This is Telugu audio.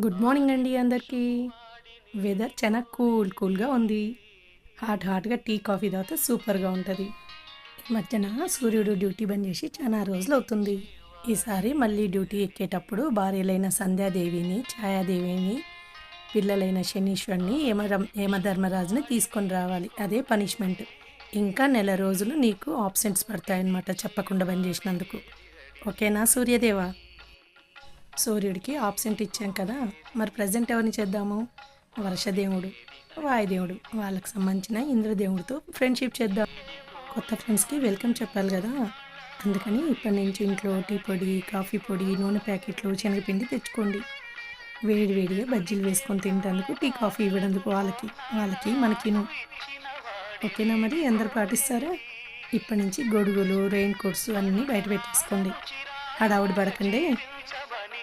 గుడ్ మార్నింగ్ అండి అందరికీ. వెదర్ చాలా కూల్‌గా ఉంది. హాట్‌గా టీ, కాఫీ తాగితే సూపర్‌గా ఉంటది. ఈ మధ్యన సూర్యుడు డ్యూటీ బంద్ చేసి చానా రోజులవుతుంది. ఈసారి మళ్ళీ డ్యూటీ ఎక్కేటప్పుడు భార్యలైన సంధ్యాదేవిని, ఛాయాదేవిని, పిల్లలైన శనీశ్వరుని, యమధర్మరాజుని తీసుకొని రావాలి. అదే పనిష్మెంట్. ఇంకా నెల రోజులు నీకు ఆబ్సెంట్స్ పడతాయన్నమాట చెప్పకుండా బంద్ చేసినందుకు. ఓకేనా సూర్యదేవా? సూర్యుడికి ఆబ్సెంట్ ఇచ్చాం కదా, మరి ప్రజెంట్ ఎవరిని చేద్దాము? వర్షదేవుడు, వాయుదేవుడు, వాళ్ళకి సంబంధించిన ఇంద్రదేవుడితో ఫ్రెండ్షిప్ చేద్దాం. కొత్త ఫ్రెండ్స్కి వెల్కమ్ చెప్పాలి కదా, అందుకని ఇప్పటి నుంచి ఇంట్లో టీ పొడి, కాఫీ పొడి, నూనె ప్యాకెట్లు, శనగపిండి తెచ్చుకోండి. వేడివేడిగా బజ్జీలు వేసుకొని తింటందుకు, టీ కాఫీ ఇవ్వడందుకు వాళ్ళకి మనకిను. ఓకేనా? మరి అందరు పాటిస్తారా? ఇప్పటి నుంచి గొడుగులు, రెయిన్ కోట్స్ అన్నీ బయట పెట్టేసుకోండి. హడావుడి పడకండి.